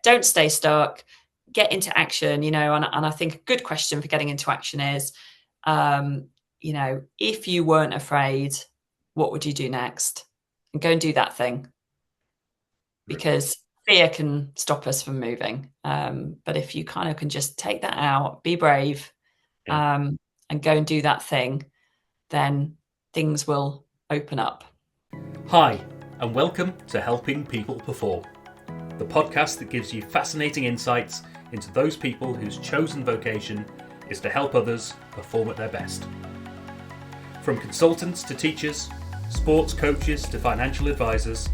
don't stay stuck, get into action, and I think a good question for getting into action is, if you weren't afraid, what would you do next? And go and do that thing, because fear can stop us from moving. But if you kind of can just take that out, be brave, and go and do that thing, then things will open up. Hi, and welcome to Helping People Perform, the podcast that gives you fascinating insights into those people whose chosen vocation is to help others perform at their best. From consultants to teachers, sports coaches to financial advisors,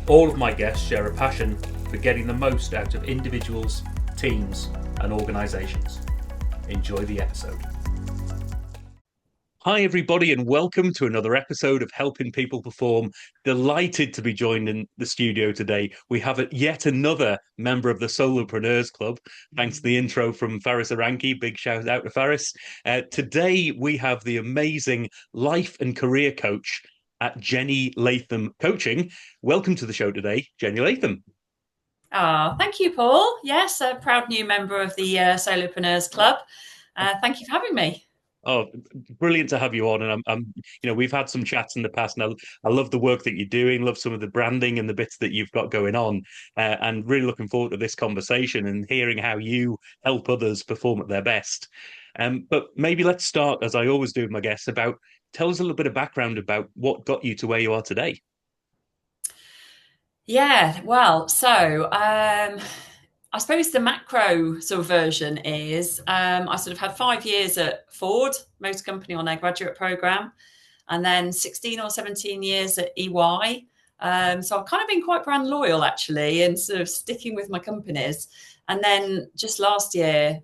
all of my guests share a passion for getting the most out of individuals, teams, and organisations. Enjoy the episode. Hi everybody, and welcome to another episode of Helping People Perform. Delighted to be joined in the studio today. We have yet another member of the Solopreneurs Club, thanks to the intro from Faris Aranki. Big shout out to Faris. Today we have the amazing life and career coach at Jenny Latham Coaching. Welcome to the show today, Jenny Latham. Thank you, Paul. Yes, a proud new member of the Solopreneurs Club. Thank you for having me. Oh, brilliant to have you on. And we've had some chats in the past, and I love the work that you're doing, love some of the branding and the bits that you've got going on, and really looking forward to this conversation and hearing how you help others perform at their best. But maybe let's start, as I always do with my guests, tell us a little bit of background about what got you to where you are today. Yeah, well, so I suppose the macro sort of version is I sort of had 5 years at Ford, most company on their graduate program, and then 16 or 17 years at EY. So I've kind of been quite brand loyal, actually, and sort of sticking with my companies. And then just last year,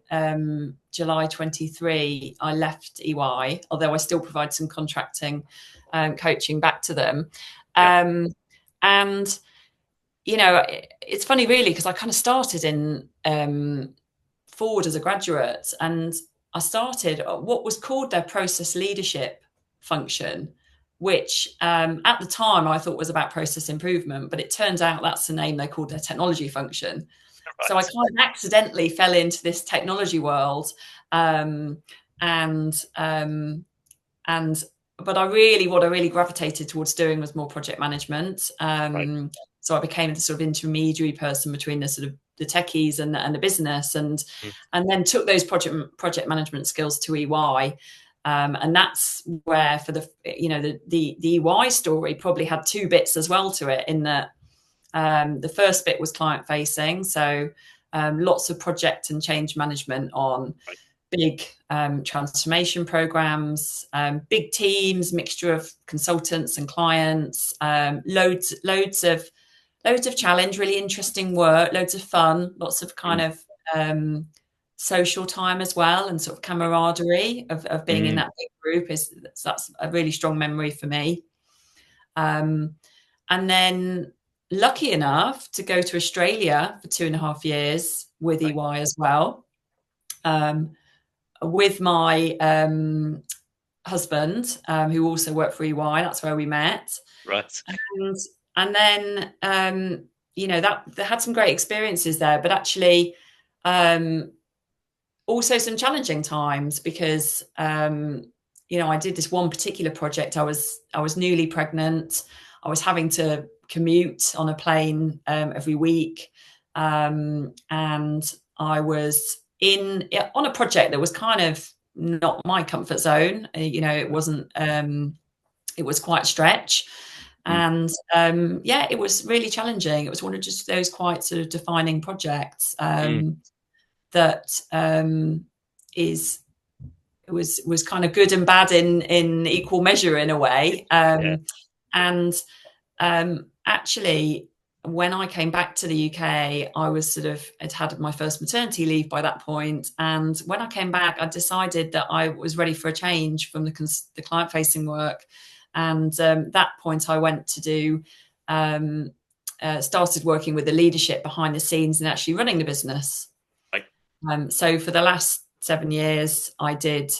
July 23, I left EY, although I still provide some contracting coaching back to them. And it's funny, really, because I kind of started in Ford as a graduate, and I started what was called their process leadership function, which at the time I thought was about process improvement, but it turns out that's the name they called their technology function. Right. So I kind of accidentally fell into this technology world, but what I really gravitated towards doing was more project management. Right. So I became the sort of intermediary person between the sort of the techies and the business, and then took those project management skills to EY. And that's where, for the EY story probably had two bits as well to it, in that the first bit was client facing. So lots of project and change management on big transformation programs, big teams, mixture of consultants and clients, loads of challenge, really interesting work, loads of fun, lots of kind of social time as well, and sort of camaraderie of being in that big group. That's a really strong memory for me. And then lucky enough to go to Australia for 2.5 years with EY as well, with my husband, who also worked for EY. That's where we met. Right. And then, that they had some great experiences there, but actually also some challenging times, because, I did this one particular project. I was newly pregnant. I was having to commute on a plane every week. And I was on a project that was kind of not my comfort zone. It wasn't, it was quite a stretch. And it was really challenging. It was one of just those quite sort of defining projects that was kind of good and bad in equal measure, in a way. And actually, when I came back to the UK, I was had my first maternity leave by that point. And when I came back, I decided that I was ready for a change from the client-facing work. And that point, I went to do, started working with the leadership behind the scenes and actually running the business. Right. So for the last 7 years, I did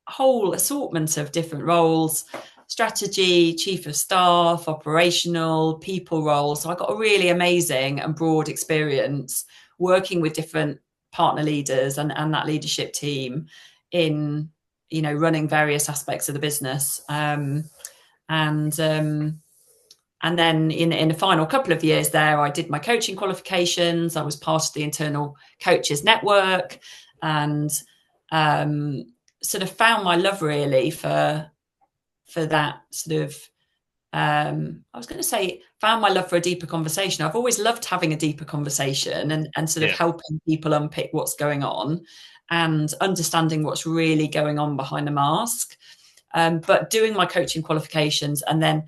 a whole assortment of different roles: strategy, chief of staff, operational, people roles. So I got a really amazing and broad experience working with different partner leaders and that leadership team in, running various aspects of the business. And then in the final couple of years there, I did my coaching qualifications. I was part of the internal coaches network, and sort of found my love really for that sort of, I was going to say, found my love for a deeper conversation. I've always loved having a deeper conversation and sort of helping people unpick what's going on and understanding what's really going on behind the mask. But doing my coaching qualifications and then,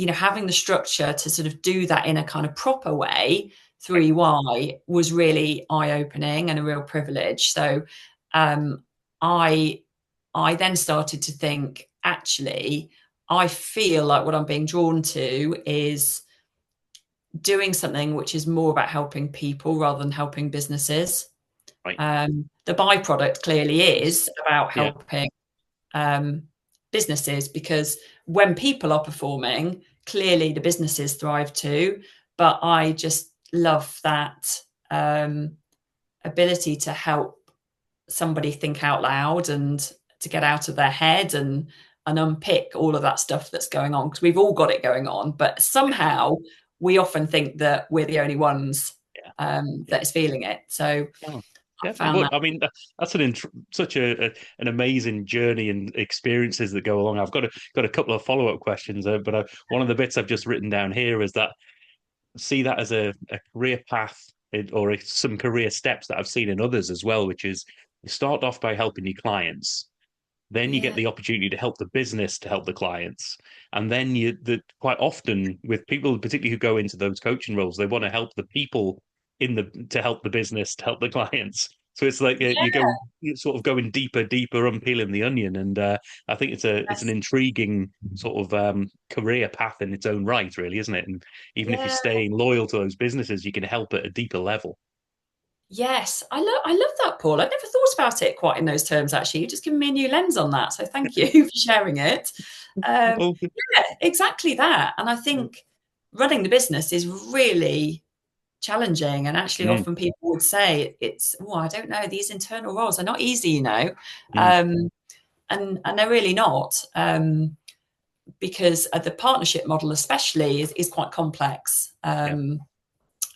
having the structure to sort of do that in a kind of proper way through EY was really eye-opening and a real privilege. So I then started to think, actually, I feel like what I'm being drawn to is doing something which is more about helping people rather than helping businesses. Right. The byproduct clearly is about helping businesses, because when people are performing, clearly the businesses thrive too. But I just love that ability to help somebody think out loud and to get out of their head and unpick all of that stuff that's going on, because we've all got it going on, but somehow we often think that we're the only ones that is feeling it. So Definitely. I mean, that's such an amazing journey and experiences that go along. I've got a couple of follow-up questions, but one of the bits I've just written down here is that see that as a career path or some career steps that I've seen in others as well, which is you start off by helping your clients. Then you get the opportunity to help the business to help the clients. And then quite often with people, particularly who go into those coaching roles, they want to help the people to help the business, to help the clients. So it's like you're sort of going deeper, unpeeling the onion. And I think it's an intriguing sort of career path in its own right, really, isn't it? And even if you're staying loyal to those businesses, you can help at a deeper level. Yes, I love that, Paul. I'd never thought about it quite in those terms, actually. You've just given me a new lens on that. So thank you for sharing it. Yeah, exactly that. And I think running the business is really challenging. And actually, often people would say I don't know, these internal roles are not easy, and they're really not, because the partnership model especially is quite complex.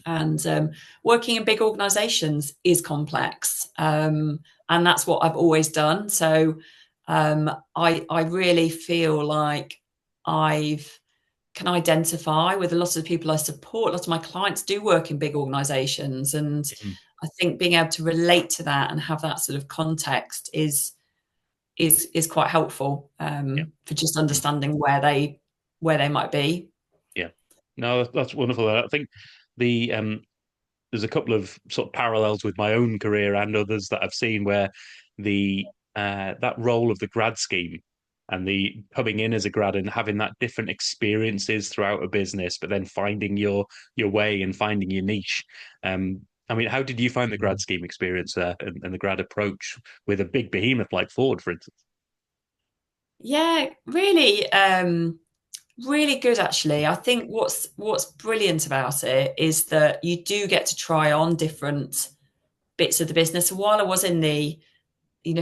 And working in big organizations is complex. And that's what I've always done. So I really feel like can identify with a lot of the people I support. A lot of my clients do work in big organizations. And I think being able to relate to that and have that sort of context is quite helpful for just understanding where they might be. Yeah. No, that's wonderful. I think there's a couple of sort of parallels with my own career and others that I've seen where that role of the grad scheme and the coming in as a grad and having that different experiences throughout a business, but then finding your way and finding your niche. I mean, how did you find the grad scheme experience there and the grad approach with a big behemoth like Ford, for instance? Yeah, really, really good, actually. I think what's brilliant about it is that you do get to try on different bits of the business. So while I was in the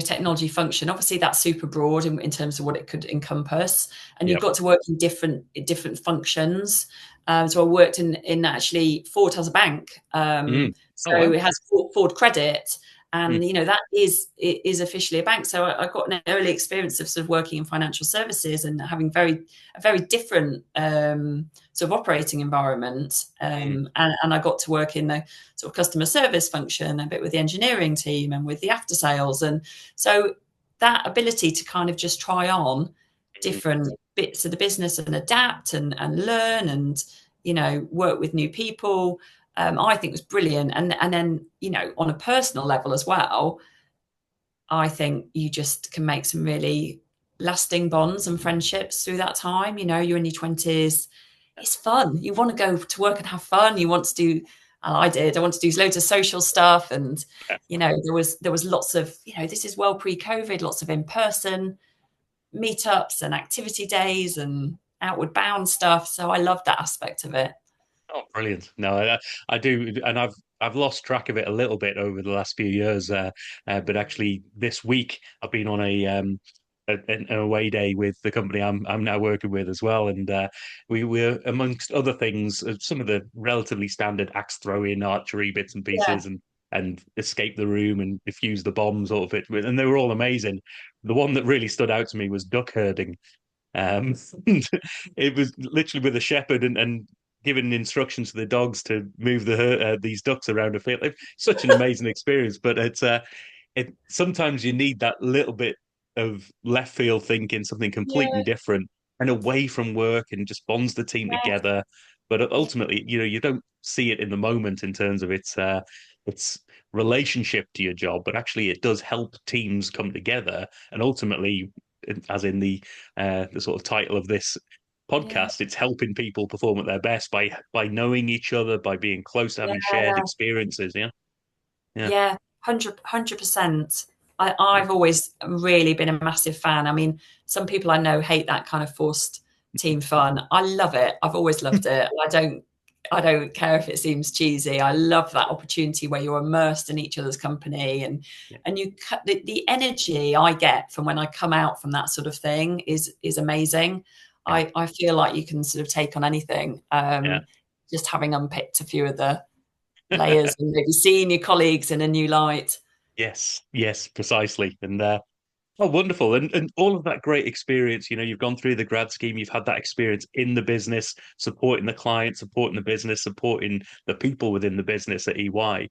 technology function, obviously that's super broad in terms of what it could encompass, and you've got to work in different functions. So I worked in actually Ford has a bank, so it has Ford Credit, and that is officially a bank. So I got an early experience of sort of working in financial services and having a very different sort of operating environment, and I got to work in the sort of customer service function, a bit with the engineering team and with the after sales. And so that ability to kind of just try on different bits of the business and adapt and learn and work with new people, I think was brilliant. And then on a personal level as well, I think you just can make some really lasting bonds and friendships through that time. You're in your 20s. It's fun. You want to go to work and have fun. You want to do, I did. I wanted to do loads of social stuff. And, there was lots of, this is well pre-COVID, lots of in-person meetups and activity days and outward bound stuff. So I love that aspect of it. Oh, brilliant! No, I do, and I've lost track of it a little bit over the last few years. But actually, this week I've been on an away day with the company I'm now working with as well, and we were, amongst other things, some of the relatively standard axe throwing, archery bits and Yeah. pieces, and escape the room and defuse the bomb sort of it, and they were all amazing. The one that really stood out to me was duck herding. Um, it was literally with a shepherd and giving instructions to the dogs to move these ducks around a field. Such an amazing experience, but it sometimes you need that little bit of left field thinking, something completely Yeah. different and away from work, and just bonds the team together. But Yeah. ultimately, you don't see it in the moment in terms of its relationship to your job, but actually it does help teams come together. And ultimately, as in the sort of title of this Yeah. podcast, it's helping people perform at their best by knowing each other, by being close, having shared Yeah. experiences. Yeah, yeah, Yeah, 100%. I've always really been a massive fan. I mean, some people I know hate that kind of forced team fun. I love it. I've always loved it. I don't care if it seems cheesy. I love that opportunity where you're immersed in each other's company, yeah, and the energy I get from when I come out from that sort of thing is amazing. yeah, I feel like you can sort of take on anything. yeah. Just having unpicked a few of the layers and maybe seeing your colleagues in a new light. Yes, yes, precisely. And oh, wonderful. And all of that great experience, you've gone through the grad scheme, you've had that experience in the business, supporting the client, supporting the business, supporting the people within the business at EY.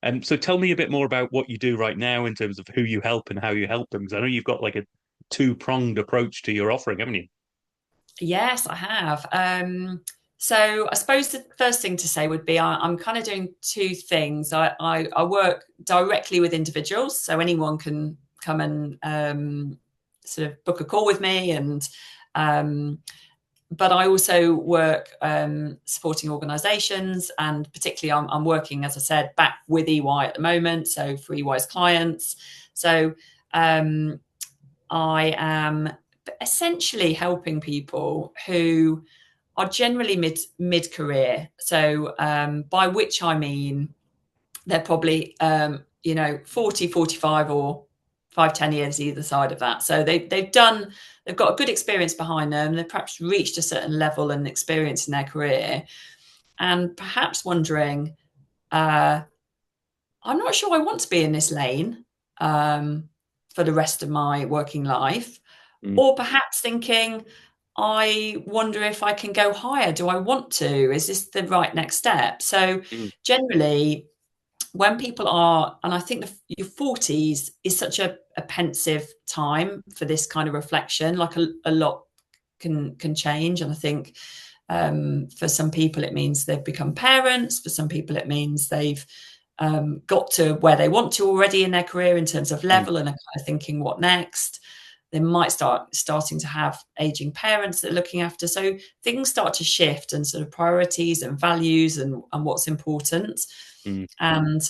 And so tell me a bit more about what you do right now in terms of who you help and how you help them. Because I know you've got like a two-pronged approach to your offering, haven't you? Yes, I have. So I suppose the first thing to say would be I'm kind of doing two things. I work directly with individuals, so anyone can come and sort of book a call with me, and but I also work supporting organisations, and particularly I'm working, as I said, back with EY at the moment, so for EY's clients. So I am essentially helping people who are generally mid career. So by which I mean they're probably 40, 45, or 5, 10 years either side of that. So they've got a good experience behind them. They've perhaps reached a certain level and experience in their career, and perhaps wondering, uh, I'm not sure I want to be in this lane for the rest of my working life. Mm, Or perhaps thinking, I wonder if I can go higher. Do I want to? Is this the right next step? So mm, generally, when people are, and I think your 40s is such a pensive time for this kind of reflection, like a lot can change. And I think for some people, it means they've become parents. For some people, it means they've got to where they want to already in their career in terms of mm, level, and are kind of thinking, what next? They might starting to have aging parents that are looking after. So things start to shift, and sort of priorities and values and what's important. mm, And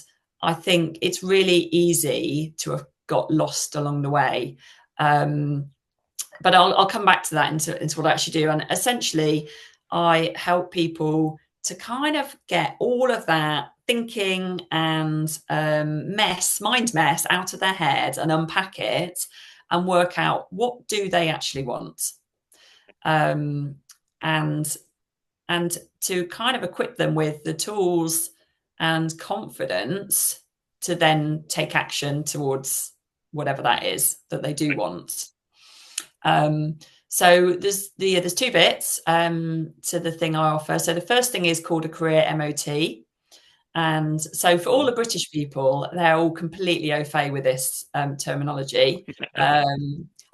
I think it's really easy to have got lost along the way. But I'll come back to that into what I actually do. And essentially, I help people to kind of get all of that thinking and mind mess out of their head and unpack it and work out what do they actually want. Um, and and to kind of equip them with the tools and confidence to then take action towards whatever that is that they do want. So there's two bits to the thing I offer. So the first thing is called a career MOT. And so for all the British people, they're all completely au fait with this terminology.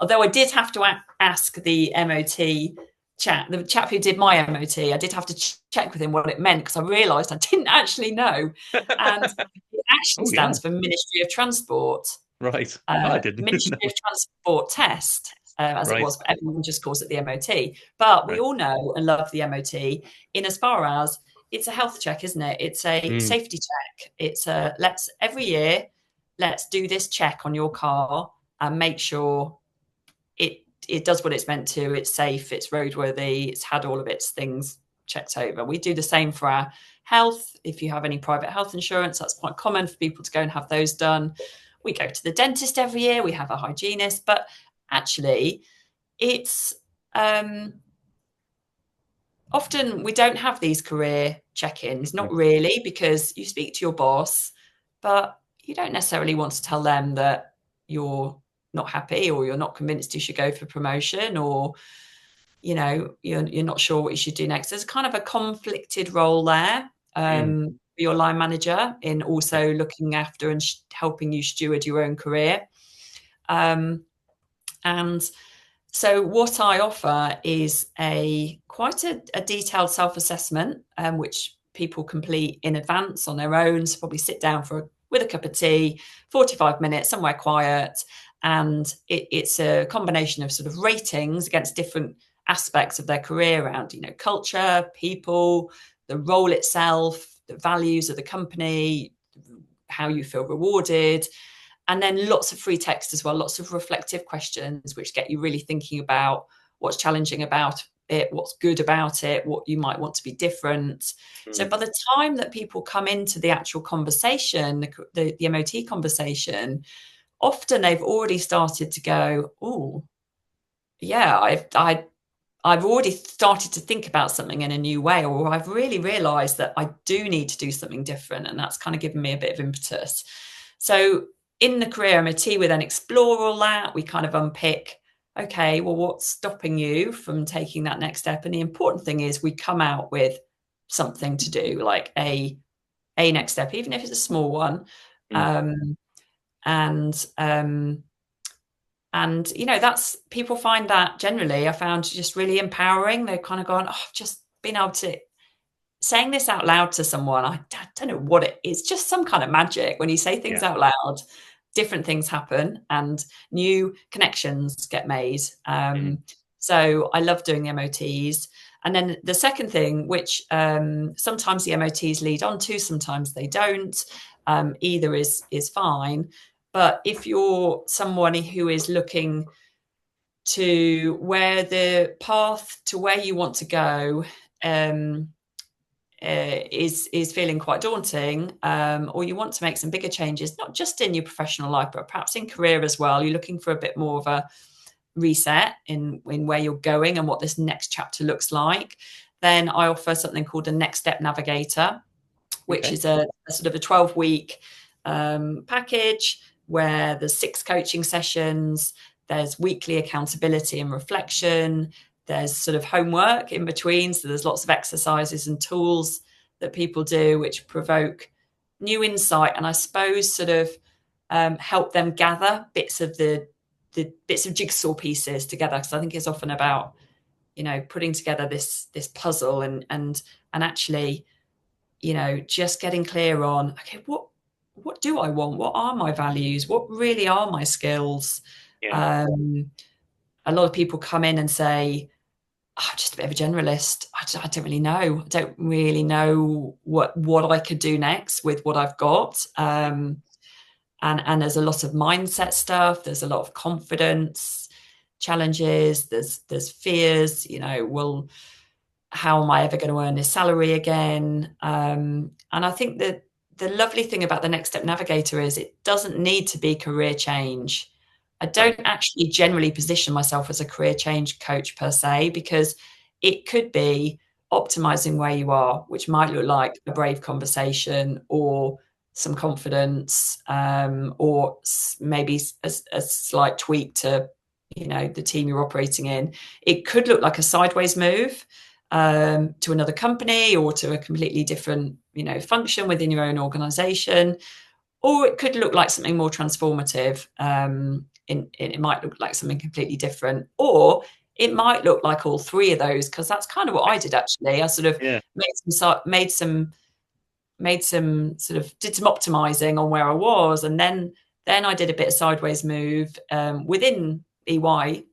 Although I did have to ask the the chap who did my MOT, I did have to check with him what it meant, because I realised I didn't actually know. And it actually Oh yeah, stands for Ministry of Transport. right. Oh, I didn't Ministry know. of Transport test, as it Right. was, but everyone just calls it the MOT. But we Right. all know and love the MOT in as far as it's a health check, isn't it? It's a Mm, safety check. It's a every year, let's do this check on your car and make sure it does what it's meant to. It's safe, it's roadworthy, it's had all of its things checked over. We do the same for our health. If you have any private health insurance, that's quite common for people to go and have those done. We go to the dentist every year. We have a hygienist, but actually it's often we don't have these career check-ins, not really, because you speak to your boss, but you don't necessarily want to tell them that you're not happy or you're not convinced you should go for promotion, or you're not sure what you should do next. There's kind of a conflicted role there, for your line manager, in also looking after and helping you steward your own career. And so what I offer is quite a detailed self-assessment, which people complete in advance on their own. So probably sit down with a cup of tea, 45 minutes, somewhere quiet. And it's a combination of sort of ratings against different aspects of their career around, culture, people, the role itself, the values of the company, how you feel rewarded. And then lots of free text as well, lots of reflective questions, which get you really thinking about what's challenging about it, what's good about it, what you might want to be different. So by the time that people come into the actual conversation, the MOT conversation, often they've already started to go, oh, yeah, I've already started to think about something in a new way, or I've really realized that I do need to do something different. And that's kind of given me a bit of impetus. So in the career MOT, we then explore all that. We kind of unpick, okay, well, what's stopping you from taking that next step? And the important thing is we come out with something to do, like a next step, even if it's a small one. And that's, people find that generally, I found, just really empowering. They've kind of gone, oh, I've just been able to, saying this out loud to someone, I don't know what it is, just some kind of magic. When you say things out loud, different things happen and new connections get made. So I love doing the MOTs. And then the second thing, which sometimes the MOTs lead on to, sometimes they don't. Either is fine. But if you're someone who is looking to where the path to where you want to go is feeling quite daunting, or you want to make some bigger changes, not just in your professional life, but perhaps in career as well, you're looking for a bit more of a reset in where you're going and what this next chapter looks like, then I offer something called a Next Step Navigator, which is a sort of a 12-week package where there's 6 coaching sessions, there's weekly accountability and reflection, there's sort of homework in between. So there's lots of exercises and tools that people do which provoke new insight, and I suppose sort of help them gather bits of the bits of jigsaw pieces together, because I think it's often about putting together this puzzle and actually just getting clear on, okay, what do I want? What are my values? What really are my skills? A lot of people come in and say, oh, I'm just a bit of a generalist. I don't really know. I don't really know what I could do next with what I've got. And there's a lot of mindset stuff. There's a lot of confidence challenges. There's fears. Well, how am I ever going to earn this salary again? And I think that the lovely thing about the Next Step Navigator is it doesn't need to be career change. I don't actually generally position myself as a career change coach per se, because it could be optimizing where you are, which might look like a brave conversation or some confidence, or maybe a slight tweak to the team you're operating in. It could look like a sideways move to another company or to a completely different function within your own organization, or it could look like something more transformative. It might look like something completely different, or it might look like all 3 of those, because that's kind of what I did actually. I sort of did some optimizing on where I was, and then I did a bit of sideways move within EY,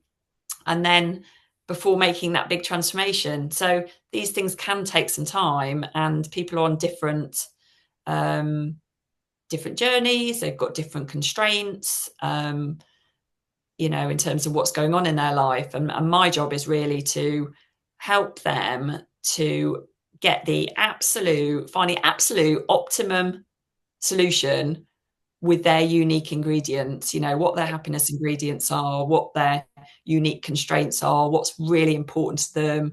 and then before making that big transformation. So these things can take some time, and people are on different journeys. They've got different constraints, in terms of what's going on in their life. And my job is really to help them to get find the absolute optimum solution with their unique ingredients, what their happiness ingredients are, what their unique constraints are, what's really important to them,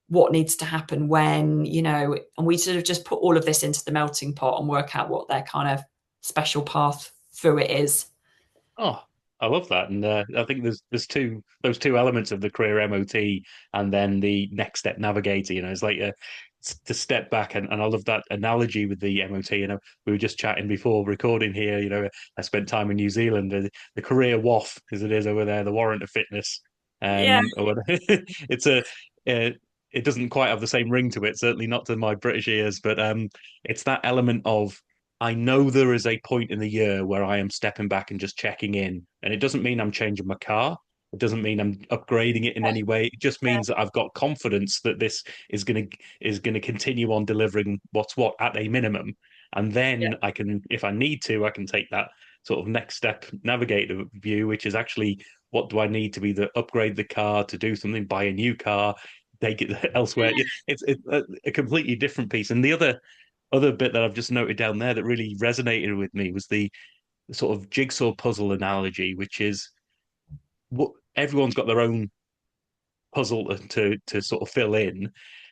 what needs to happen when, and we sort of just put all of this into the melting pot and work out what their kind of special path through it is. Oh, I love that, and I think there's those two elements of the career MOT, and then the next step navigator. It's like to step back, and I love that analogy with the MOT. We were just chatting before recording here. I spent time in New Zealand. The career WAF, as it is over there, the warrant of fitness. Yeah. It's it doesn't quite have the same ring to it, certainly not to my British ears, but it's that element of I know there is a point in the year where I am stepping back and just checking in. And it doesn't mean I'm changing my car. It doesn't mean I'm upgrading it in any way. It just means that I've got confidence that this is gonna continue on delivering what's what at a minimum. And Yeah. then I can, if I need to, I can take that sort of next step navigator view, which is actually what do I need to be the upgrade the car to do something, buy a new car, take it elsewhere. It's a completely different piece. And the other bit that I've just noted down there that really resonated with me was the sort of jigsaw puzzle analogy, which is what everyone's got their own puzzle to sort of fill in,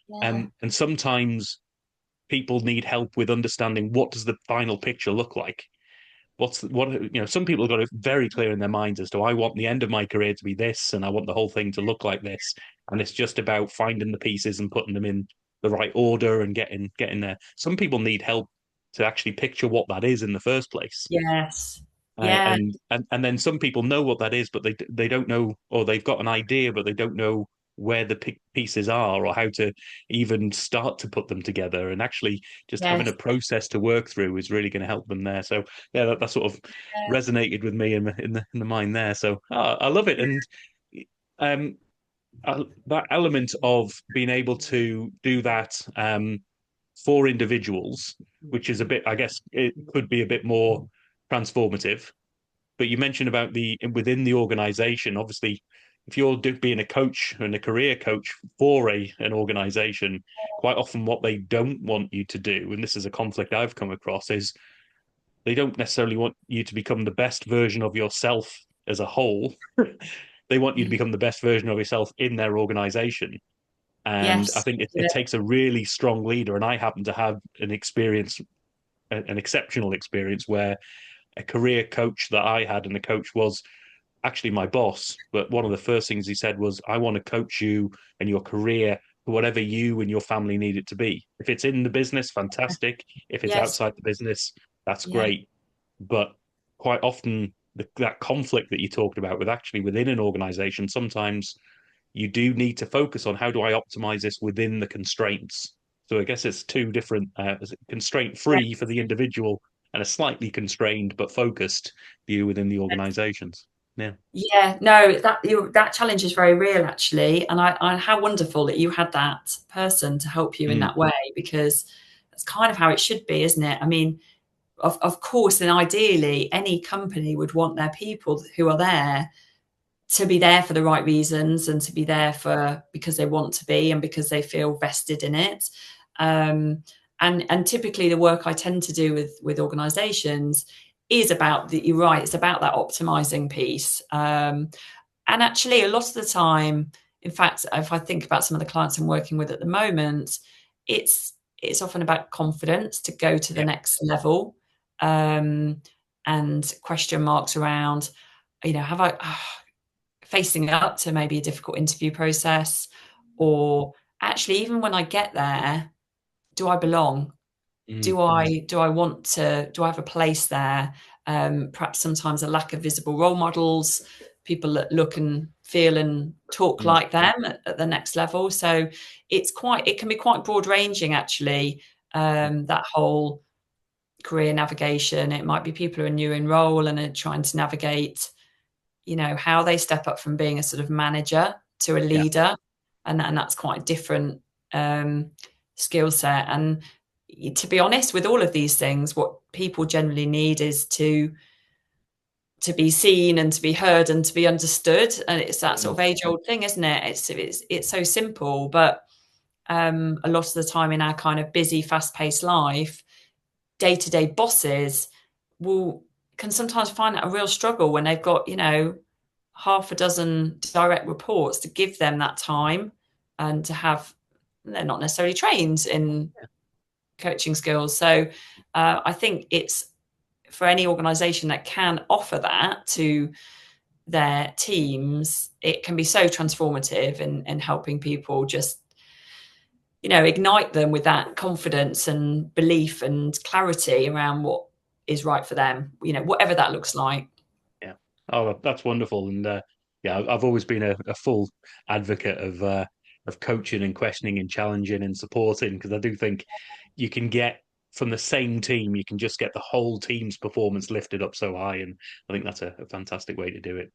Yeah. and sometimes people need help with understanding what does the final picture look like. Some people have got it very clear in their minds as to I want the end of my career to be this, and I want the whole thing to look like this, and it's just about finding the pieces and putting them in the right order and getting there. Some people need help to actually picture what that is in the first place. Yes. Uh, Yeah. and then some people know what that is, but they don't know, or they've got an idea, but they don't know where the pieces are or how to even start to put them together. And actually, just having a Yes. process to work through is really going to help them there. So yeah, that sort of Yeah. resonated with me in the mind there. So I love it, and um, that element of being able to do that for individuals, which is a bit, I guess, it could be a bit more transformative. But you mentioned about the within the organization. Obviously, if you're being a coach and a career coach for an organization, quite often what they don't want you to do, and this is a conflict I've come across, is they don't necessarily want you to become the best version of yourself as a whole. They want you to become the best version of yourself in their organization. And I Yes. think it Yeah. takes a really strong leader. And I happen to have an exceptional experience where a career coach that I had, and the coach was actually my boss. But one of the first things he said was, I want to coach you and your career to whatever you and your family need it to be. If it's in the business, fantastic. If it's Yes. outside the business, that's Yeah. great. But quite often, that conflict that you talked about with actually within an organization, sometimes you do need to focus on how do I optimize this within the constraints. So I guess it's two different constraint free for the individual and a slightly constrained but focused view within the organizations. Yeah. Yeah, no, that challenge is very real actually, and how wonderful that you had that person to help you in Mm, that way, because that's kind of how it should be, isn't it? I mean, of course, and ideally, any company would want their people who are there to be there for the right reasons and to be there for because they want to be and because they feel vested in it. And typically the work I tend to do with organizations is about you're right, it's about that optimizing piece. And actually a lot of the time, in fact, if I think about some of the clients I'm working with at the moment, it's it's often about confidence to go to the yeah. next level, um, and question marks around, have I facing up to maybe a difficult interview process, or actually even when I get there, do I belong? Mm, Do I want to, do I have a place there? Perhaps sometimes a lack of visible role models, people that look and feel and talk mm, like them at the next level. So it can be quite broad ranging actually. That whole career navigation. It might be people who are new in role and are trying to navigate, how they step up from being a sort of manager to a yeah. leader, and that's quite a different skill set. And to be honest, with all of these things, what people generally need is to be seen and to be heard and to be understood. And it's that sort Mm, of age old thing, isn't it? It's so simple, but a lot of the time in our kind of busy, fast-paced life, day-to-day bosses can sometimes find it a real struggle when they've got, half a dozen direct reports to give them that time and to have, they're not necessarily trained in coaching skills. So I think it's for any organization that can offer that to their teams, it can be so transformative in helping people just, ignite them with that confidence and belief and clarity around what is right for them, whatever that looks like. Yeah. Oh, that's wonderful. And yeah, I've always been a full advocate of coaching and questioning and challenging and supporting, because I do think you can get from the same team, you can just get the whole team's performance lifted up so high. And I think that's a fantastic way to do it.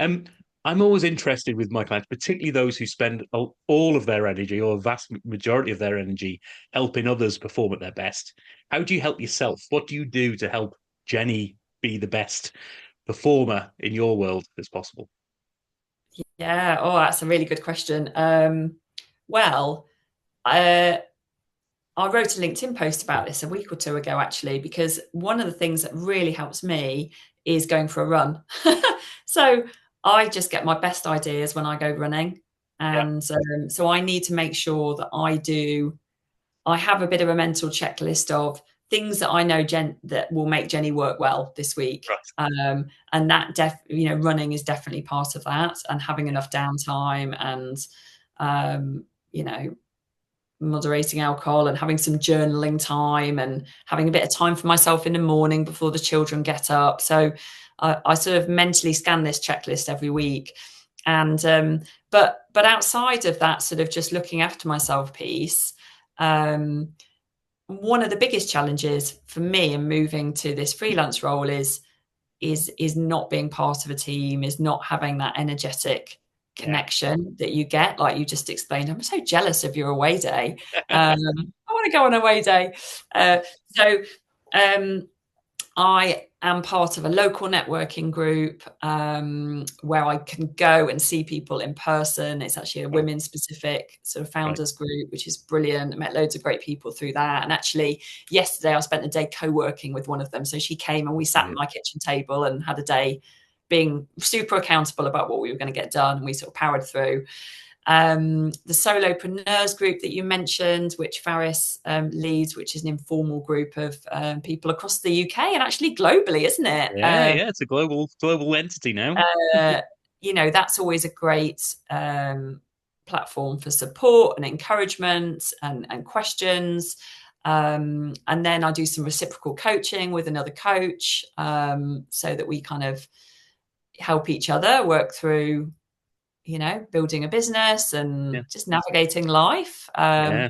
Um, I'm always interested with my clients, particularly those who spend all of their energy or a vast majority of their energy helping others perform at their best. How do you help yourself? What do you do to help Jenny be the best performer in your world as possible? Yeah. Oh, that's a really good question. Well, I wrote a LinkedIn post about this a week or two ago, actually, because one of the things that really helps me is going for a run. So I just get my best ideas when I go running. Yeah, And so I need to make sure that I have a bit of a mental checklist of things that I know that will make Jenny work well this week. right. And that running is definitely part of that, and having enough downtime and, you know, moderating alcohol and having some journaling time and having a bit of time for myself in the morning before the children get up. So I sort of mentally scan this checklist every week. And but outside of that sort of just looking after myself piece, one of the biggest challenges for me in moving to this freelance role is not being part of a team, is not having that energetic Yeah. connection that you get, like you just explained. I'm so jealous of your away day. I want to go on a away day. So I am part of a local networking group where I can go and see people in person. It's actually a Oh, women specific sort of right. founders group, which is brilliant. I met loads of great people through that. And actually, yesterday I spent the day co-working with one of them. So she came and we sat at Brilliant. my kitchen table and had a day being super accountable about what we were going to get done. And we sort of powered through. The solopreneurs group that you mentioned, which Faris leads, which is an informal group of people across the UK and actually globally, isn't it? Yeah, yeah, it's a global entity now. Uh, that's always a great platform for support and encouragement and questions. And then I do some reciprocal coaching with another coach, so that we kind of help each other work through building a business Yeah, and just navigating life. yeah,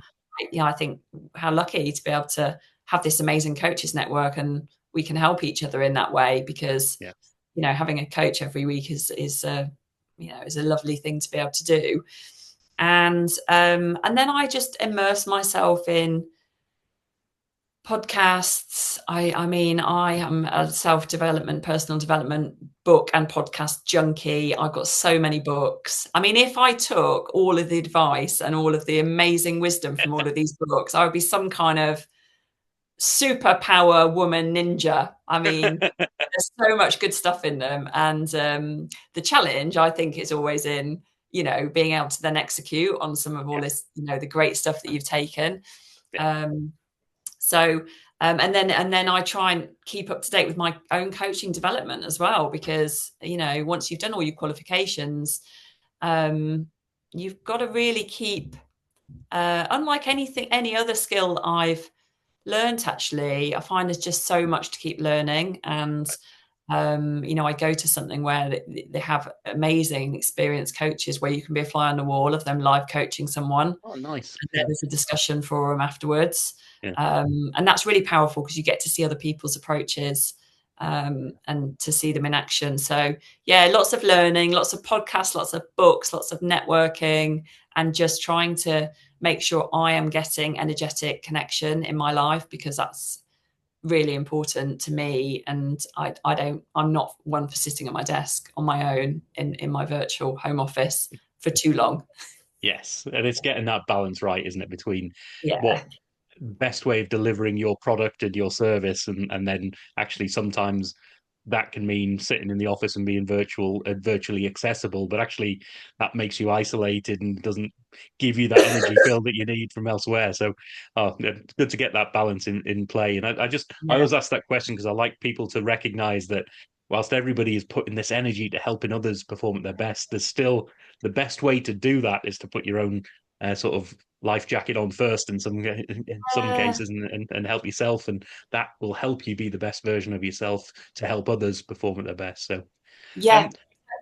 I think how lucky to be able to have this amazing coaches network, and we can help each other in that way, because, yeah, having a coach every week is a lovely thing to be able to do. And then I just immerse myself in podcasts. I mean, I am a self-development, personal development book and podcast junkie. I've got so many books. I mean, if I took all of the advice and all of the amazing wisdom from all of these books, I would be some kind of superpower woman ninja. I mean, there's so much good stuff in them. And the challenge, I think, is always in, being able to then execute on some of all yeah, this, the great stuff that you've taken. yeah, Um, so, and then I try and keep up to date with my own coaching development as well, because, once you've done all your qualifications, you've got to really keep, unlike any other skill I've learned, actually, I find there's just so much to keep learning. And, I go to something where they have amazing experienced coaches where you can be a fly on the wall of them live coaching someone, Oh, nice. and then Yeah, there's a discussion forum afterwards. yeah, And that's really powerful because you get to see other people's approaches, and to see them in action. So, yeah, lots of learning, lots of podcasts, lots of books, lots of networking, and just trying to make sure I am getting energetic connection in my life, because that's really important to me. And I'm not one for sitting at my desk on my own in my virtual home office for too long. Yes, and it's getting that balance right, isn't it, between what Yeah. best way of delivering your product and your service, and then actually sometimes that can mean sitting in the office and being virtually accessible, but actually that makes you isolated and doesn't give you that energy fill that you need from elsewhere. So it's good to get that balance in play. And I Yeah. always ask that question because I like people to recognize that whilst everybody is putting this energy to helping others perform at their best, there's still the best way to do that is to put your own sort of life jacket on first in some Uh, cases, and help yourself, and that will help you be the best version of yourself to help others perform at their best. So yeah, um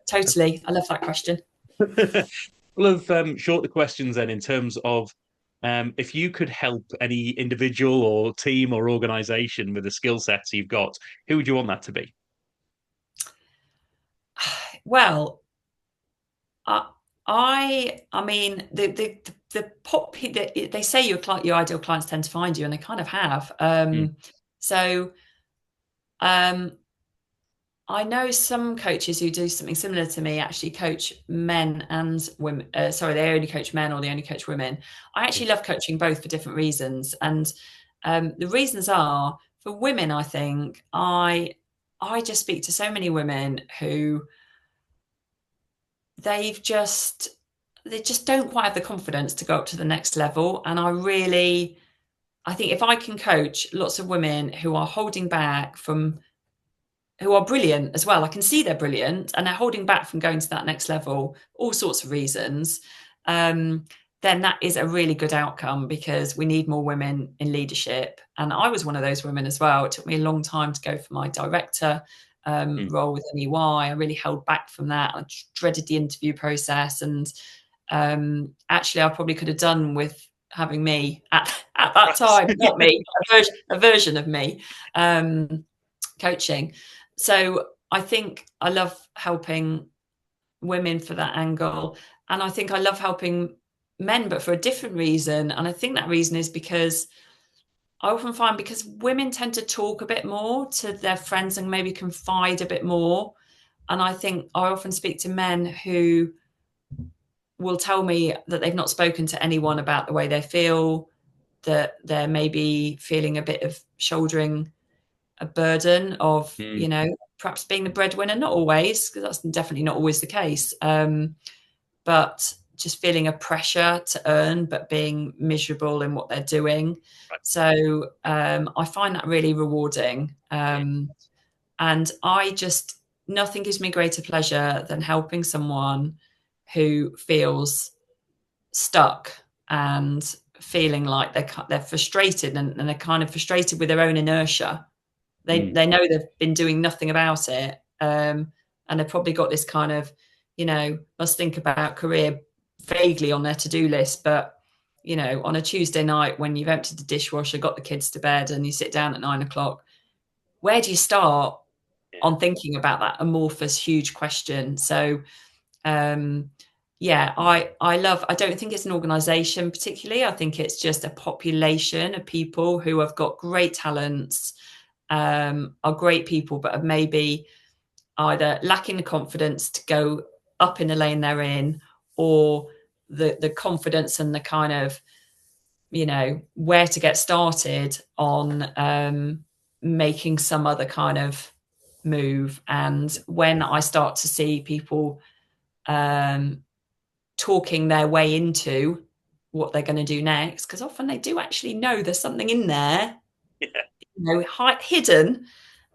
totally. I love that question. well, of shorter questions then, in terms of if you could help any individual or team or organization with the skill sets you've got, who would you want that to be? Well, I, I mean, they say your ideal clients tend to find you, and they kind of have. Mm, So um, I know some coaches who do something similar to me actually coach men and women. Sorry, they only coach men or they only coach women. I mm, actually love coaching both for different reasons, and the reasons are for women. I think I just speak to so many women who they've just they just don't quite have the confidence to go up to the next level, and I think if I can coach lots of women who are holding back from who are brilliant as well. I can see they're brilliant and they're holding back from going to that next level, all sorts of reasons. Um, then that is a really good outcome because we need more women in leadership. And I was one of those women as well. It took me a long time to go for my director mm. role with NEY. I really held back from that. I dreaded the interview process. And actually, I probably could have done with having me at that Right. time, not me, a version of me coaching. So I think I love helping women for that angle. And I think I love helping men, but for a different reason. And I think that reason is because I often find because women tend to talk a bit more to their friends and maybe confide a bit more. And I think I often speak to men who will tell me that they've not spoken to anyone about the way they feel, that they're maybe feeling a bit of shouldering a burden of, Mm, perhaps being the breadwinner, not always, because that's definitely not always the case, but just feeling a pressure to earn, but being miserable in what they're doing. right. So I find that really rewarding. Mm, And nothing gives me greater pleasure than helping someone who feels stuck and feeling like they're frustrated and they're kind of frustrated with their own inertia. They mm, they know they've been doing nothing about it, and they've probably got this kind of, must think about career vaguely on their to-do list. But on a Tuesday night when you've emptied the dishwasher, got the kids to bed, and you sit down at 9 o'clock, where do you start yeah. on thinking about that amorphous, huge question? So, um, yeah, I love. I don't think it's an organisation particularly. I think it's just a population of people who have got great talents, are great people, but are maybe either lacking the confidence to go up in the lane they're in, or the confidence and the kind of where to get started on making some other kind of move. And when I start to see people um, talking their way into what they're going to do next, because often they do actually know there's something in there, Yeah. hidden,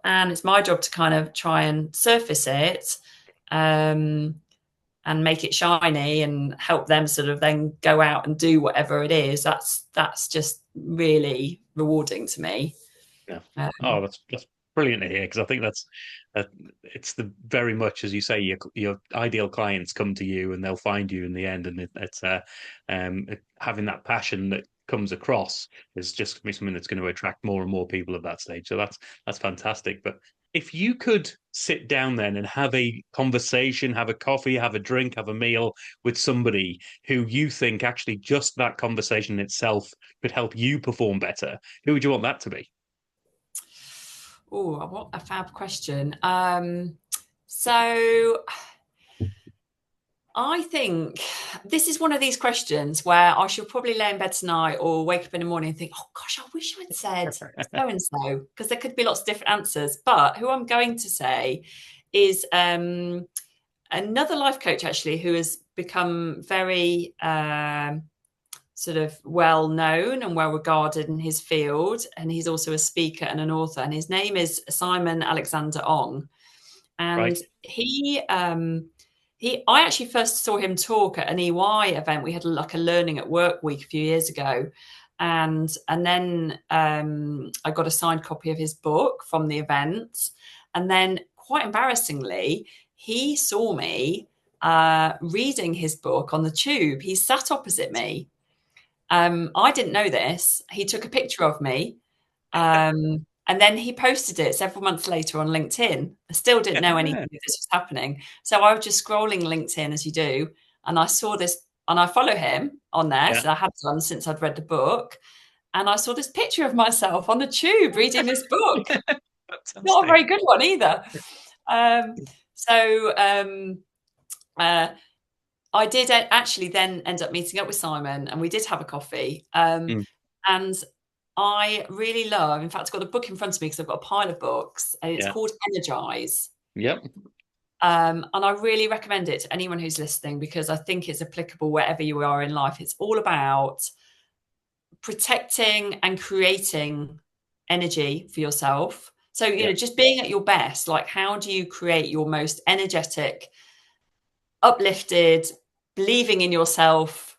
and it's my job to kind of try and surface it, um, and make it shiny and help them sort of then go out and do whatever it is. That's just really rewarding to me. Yeah. Oh, Um, that's brilliant to hear, because I think that's uh, it's the very much as you say, your ideal clients come to you and they'll find you in the end, and having that passion that comes across is just gonna be something that's going to attract more and more people at that stage. So that's fantastic. But if you could sit down then and have a conversation, have a coffee, have a drink, have a meal with somebody who you think actually just that conversation itself could help you perform better, who would you want that to be? oh, what a fab question. So I think this is one of these questions where I should probably lay in bed tonight or wake up in the morning and think, oh gosh, I wish I had said so and so, because there could be lots of different answers. But who I'm going to say is another life coach, actually, who has become very sort of well known and well regarded in his field. And he's also a speaker and an author. And his name is Simon Alexander Ong. And Right. I actually first saw him talk at an EY event. We had like a learning at work week a few years ago. And then I got a signed copy of his book from the event. And then quite embarrassingly, he saw me reading his book on the tube. He sat opposite me. I didn't know this. He took a picture of me. And then he posted it several months later on LinkedIn. I still didn't know anything of this was happening. So I was just scrolling LinkedIn as you do. And I saw this, and I follow him on there. Yeah. So I had done since I'd read the book. And I saw this picture of myself on the tube reading this book. Not a very good one either. I did actually then end up meeting up with Simon, and we did have a coffee. And I really love, in fact, I've got the book in front of me because I've got a pile of books, and it's called Energize. Yep. And I really recommend it to anyone who's listening, because I think it's applicable wherever you are in life. It's all about protecting and creating energy for yourself. So, you know, just being at your best, like how do you create your most energetic, uplifted, believing in yourself,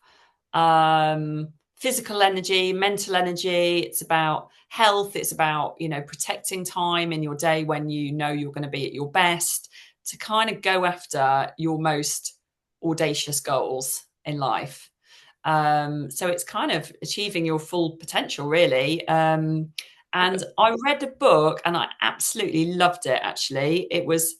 physical energy, mental energy. It's about health. It's about, you know, protecting time in your day when you know you're going to be at your best, to kind of go after your most audacious goals in life. So it's kind of achieving your full potential, really. And I read the book and I absolutely loved it, actually. It was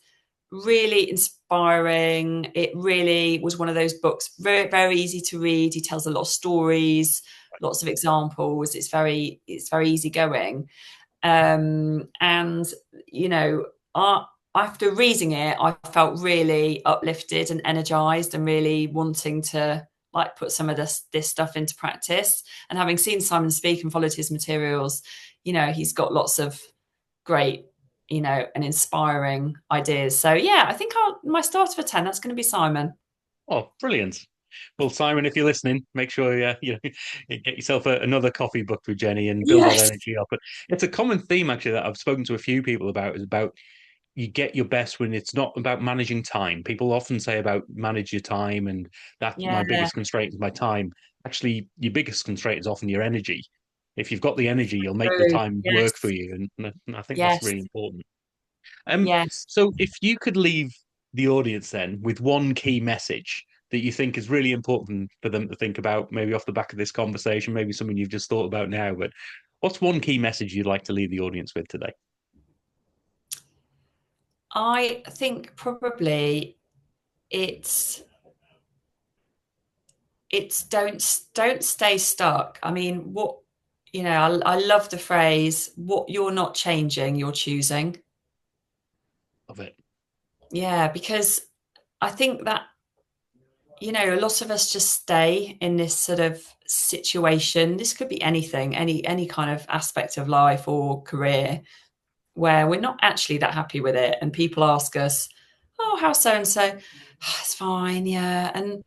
really inspiring. It really was one of those books, very, very easy to read. He tells a lot of stories, lots of examples. It's very easy going. And, you know, after reading it, I felt really uplifted and energized and really wanting to like put some of this stuff into practice. And having seen Simon speak and followed his materials, you know, he's got lots of great, you know, and inspiring ideas. So yeah, I think my starter for 10, that's going to be Simon. Oh, brilliant. Well, Simon, if you're listening, make sure you get yourself another coffee booked with Jenny and build that Yes. energy up. But it's a common theme actually that I've spoken to a few people about, is about you get your best when it's not about managing time. People often say about manage your time, and that's Yeah. my biggest constraint is my time. Actually, your biggest constraint is often your energy. If you've got the energy, you'll make the True. time work for Yes. you, and I think that's Yes. really important. Yes. So if you could leave the audience then with one key message that you think is really important for them to think about, maybe off the back of this conversation, maybe something you've just thought about now, but what's one key message you'd like to leave the audience with today? I think probably it's don't stay stuck. I mean, what, you know, I love the phrase, what you're not changing, you're choosing. Of it. Yeah, because I think that, you know, a lot of us just stay in this sort of situation. This could be anything, any kind of aspect of life or career, where we're not actually that happy with it. And people ask us, oh, how's so and so? Oh, it's fine, yeah. And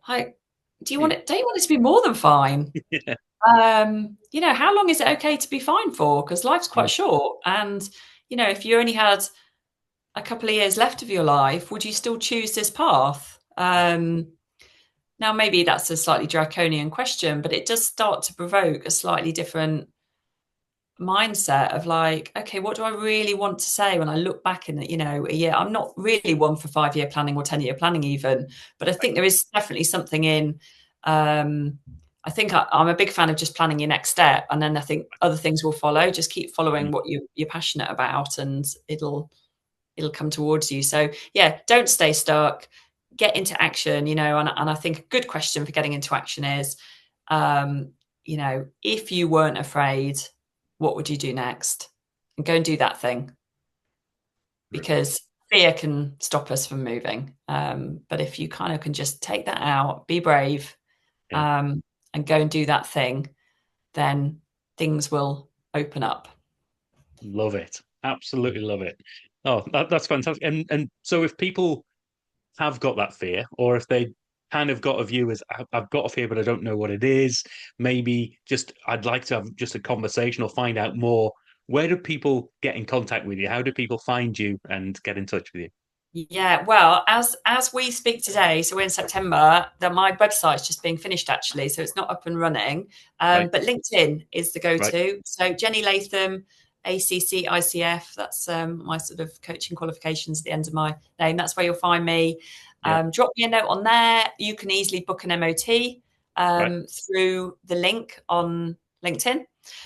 like, don't you want it to be more than fine? Yeah. You know, how long is it okay to be fine for? Because life's quite short. And, you know, if you only had a couple of years left of your life, would you still choose this path? Now, maybe that's a slightly draconian question, but it does start to provoke a slightly different mindset of like, okay, what do I really want to say when I look back in, you know, a year? I'm not really one for 5-year planning or 10-year planning even, but I think there is definitely something in, I think I'm a big fan of just planning your next step. And then I think other things will follow. Just keep following what you're passionate about, and it'll come towards you. So yeah, don't stay stuck, get into action, you know, and I think a good question for getting into action is, you know, if you weren't afraid, what would you do next? And go and do that thing. Because fear can stop us from moving. But if you kind of can just take that out, be brave, and go and do that thing, then things will open up. Love it. Absolutely love it. Oh, that's fantastic. And so if people have got that fear, or if they kind of got a view as I've got a fear, but I don't know what it is, maybe just I'd like to have just a conversation or find out more. Where do people get in contact with you? How do people find you and get in touch with you? Yeah, well, as we speak today, so we're in September, that my website's just being finished actually, so it's not up and running. Right, But LinkedIn is the right. go-to. So Jenny Latham, ACC ICF, that's my sort of coaching qualifications at the end of my name. That's where you'll find me. Yeah, Drop me a note on there. You can easily book an MOT right. through the link on LinkedIn.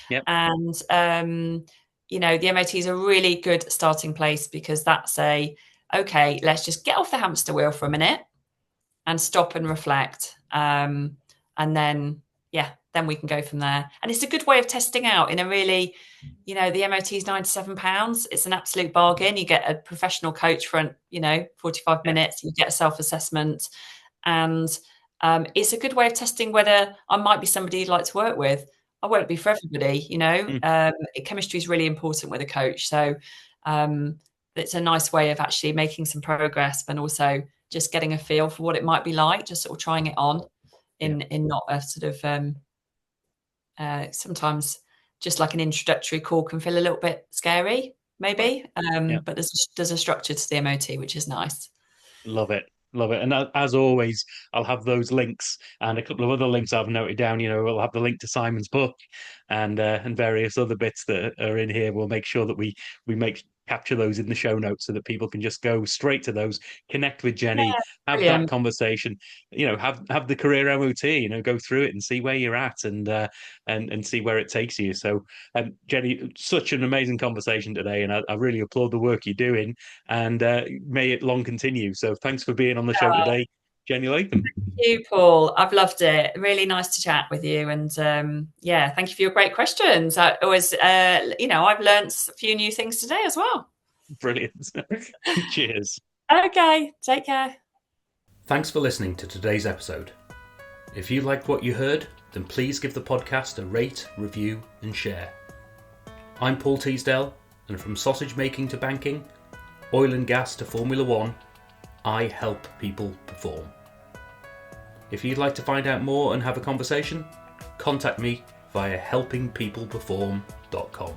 Yep, And the MOT is a really good starting place because that's okay, let's just get off the hamster wheel for a minute and stop and reflect. And then we can go from there. And it's a good way of testing out in a really, the MOT is £97. It's an absolute bargain. You get a professional coach for, 45 yeah, minutes. You get a self-assessment. And it's a good way of testing whether I might be somebody you'd like to work with. I won't be for everybody, mm, chemistry is really important with a coach. So it's a nice way of actually making some progress, but also just getting a feel for what it might be like, just sort of trying it on yeah, in not a sort of sometimes just like an introductory call can feel a little bit scary, maybe. yeah. But there's a structure to the MOT, which is nice. Love it. Love it. And as always, I'll have those links and a couple of other links I've noted down. We'll have the link to Simon's book and various other bits that are in here. We'll make sure that we capture those in the show notes so that people can just go straight to those, connect with Jenny, Yeah, have that brilliant. conversation, have the career MOT, go through it and see where you're at and see where it takes you. So Jenny, such an amazing conversation today, and I really applaud the work you're doing, and may it long continue. So thanks for being on the show Oh, today, Jenny Latham. thank you, Paul. I've loved it. Really nice to chat with you. And thank you for your great questions. I always, I've learned a few new things today as well. Brilliant. Cheers. Okay, take care. Thanks for listening to today's episode. If you liked what you heard, then please give the podcast a rate, review, and share. I'm Paul Teasdale, and from sausage making to banking, oil and gas to Formula One, I help people perform. If you'd like to find out more and have a conversation, contact me via helpingpeopleperform.com.